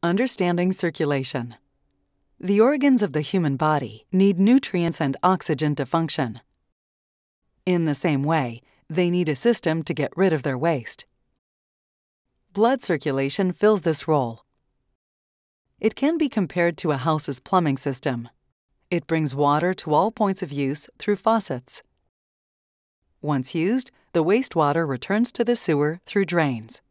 Understanding circulation. The organs of the human body need nutrients and oxygen to function. In the same way, they need a system to get rid of their waste. Blood circulation fills this role. It can be compared to a house's plumbing system. It brings water to all points of use through faucets. Once used, the wastewater returns to the sewer through drains.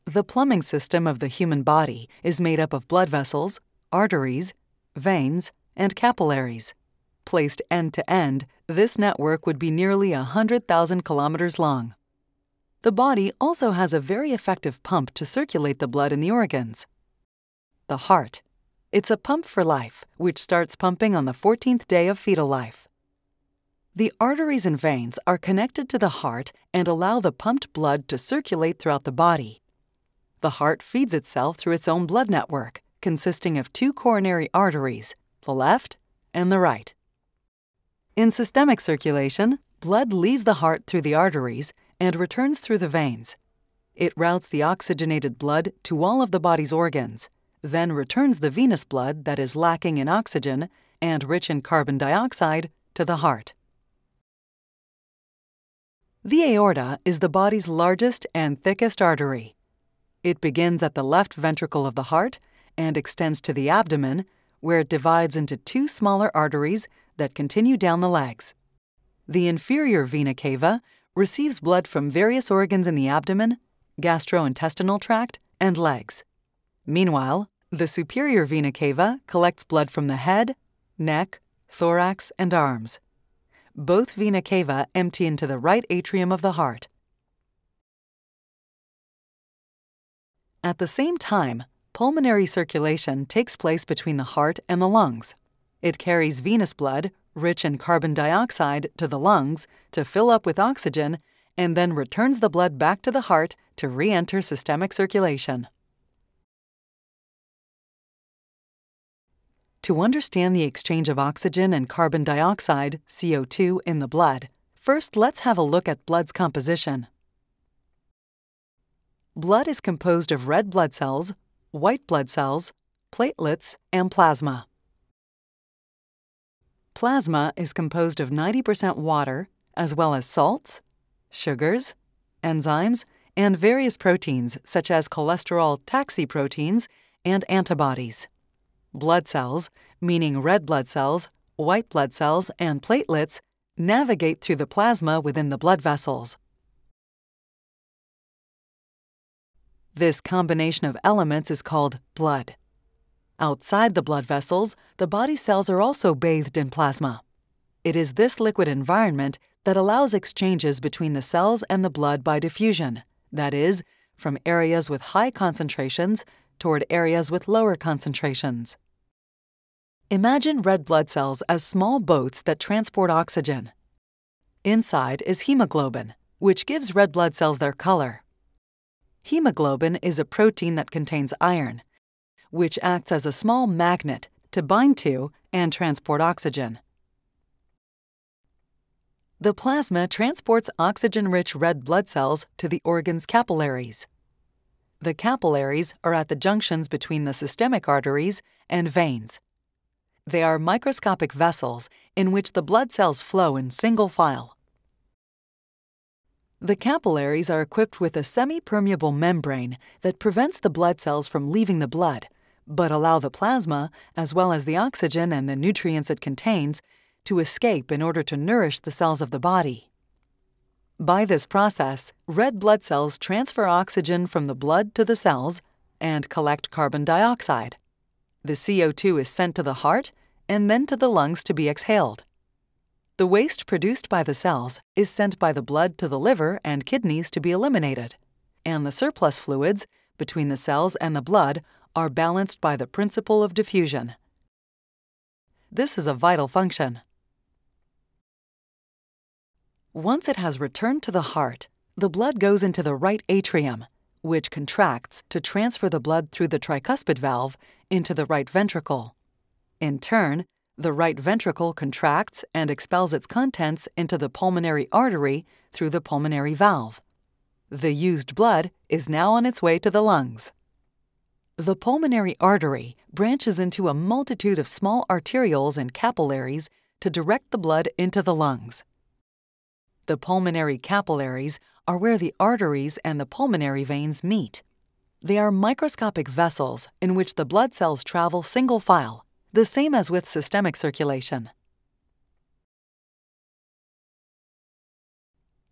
The plumbing system of the human body is made up of blood vessels, arteries, veins, and capillaries. Placed end to end, this network would be nearly 100,000 kilometers long. The body also has a very effective pump to circulate the blood in the organs. The heart. It's a pump for life, which starts pumping on the 14th day of fetal life. The arteries and veins are connected to the heart and allow the pumped blood to circulate throughout the body. The heart feeds itself through its own blood network, consisting of two coronary arteries, the left and the right. In systemic circulation, blood leaves the heart through the arteries and returns through the veins. It routes the oxygenated blood to all of the body's organs, then returns the venous blood that is lacking in oxygen and rich in carbon dioxide to the heart. The aorta is the body's largest and thickest artery. It begins at the left ventricle of the heart and extends to the abdomen, where it divides into two smaller arteries that continue down the legs. The inferior vena cava receives blood from various organs in the abdomen, gastrointestinal tract, and legs. Meanwhile, the superior vena cava collects blood from the head, neck, thorax, and arms. Both vena cava empty into the right atrium of the heart. At the same time, pulmonary circulation takes place between the heart and the lungs. It carries venous blood, rich in carbon dioxide, to the lungs to fill up with oxygen, and then returns the blood back to the heart to re-enter systemic circulation. To understand the exchange of oxygen and carbon dioxide, CO2, in the blood, first let's have a look at blood's composition. Blood is composed of red blood cells, white blood cells, platelets, and plasma. Plasma is composed of 90% water, as well as salts, sugars, enzymes, and various proteins such as cholesterol taxi proteins and antibodies. Blood cells, meaning red blood cells, white blood cells, and platelets, navigate through the plasma within the blood vessels. This combination of elements is called blood. Outside the blood vessels, the body cells are also bathed in plasma. It is this liquid environment that allows exchanges between the cells and the blood by diffusion, that is, from areas with high concentrations toward areas with lower concentrations. Imagine red blood cells as small boats that transport oxygen. Inside is hemoglobin, which gives red blood cells their color. Hemoglobin is a protein that contains iron, which acts as a small magnet to bind to and transport oxygen. The plasma transports oxygen-rich red blood cells to the organ's capillaries. The capillaries are at the junctions between the systemic arteries and veins. They are microscopic vessels in which the blood cells flow in single file. The capillaries are equipped with a semi-permeable membrane that prevents the blood cells from leaving the blood, but allow the plasma, as well as the oxygen and the nutrients it contains, to escape in order to nourish the cells of the body. By this process, red blood cells transfer oxygen from the blood to the cells and collect carbon dioxide. The CO2 is sent to the heart and then to the lungs to be exhaled. The waste produced by the cells is sent by the blood to the liver and kidneys to be eliminated, and the surplus fluids between the cells and the blood are balanced by the principle of diffusion. This is a vital function. Once it has returned to the heart, the blood goes into the right atrium, which contracts to transfer the blood through the tricuspid valve into the right ventricle. In turn, the right ventricle contracts and expels its contents into the pulmonary artery through the pulmonary valve. The used blood is now on its way to the lungs. The pulmonary artery branches into a multitude of small arterioles and capillaries to direct the blood into the lungs. The pulmonary capillaries are where the arteries and the pulmonary veins meet. They are microscopic vessels in which the blood cells travel single file, the same as with systemic circulation.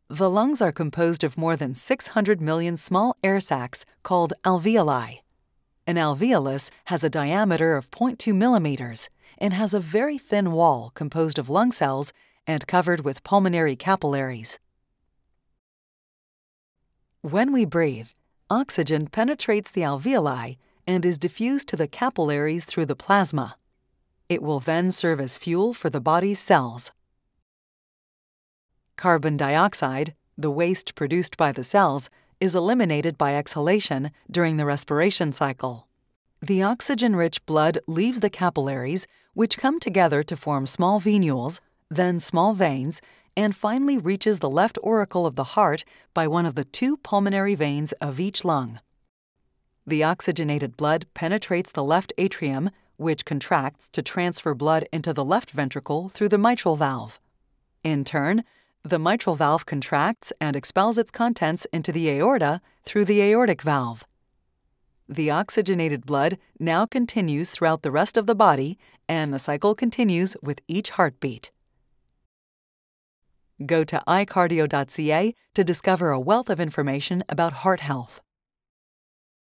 The lungs are composed of more than 600 million small air sacs called alveoli. An alveolus has a diameter of 0.2 millimeters and has a very thin wall composed of lung cells and covered with pulmonary capillaries. When we breathe, oxygen penetrates the alveoli and is diffused to the capillaries through the plasma. It will then serve as fuel for the body's cells. Carbon dioxide, the waste produced by the cells, is eliminated by exhalation during the respiration cycle. The oxygen-rich blood leaves the capillaries, which come together to form small venules, then small veins, and finally reaches the left auricle of the heart by one of the two pulmonary veins of each lung. The oxygenated blood penetrates the left atrium, which contracts to transfer blood into the left ventricle through the mitral valve. In turn, the mitral valve contracts and expels its contents into the aorta through the aortic valve. The oxygenated blood now continues throughout the rest of the body, and the cycle continues with each heartbeat. Go to iCardio.ca to discover a wealth of information about heart health.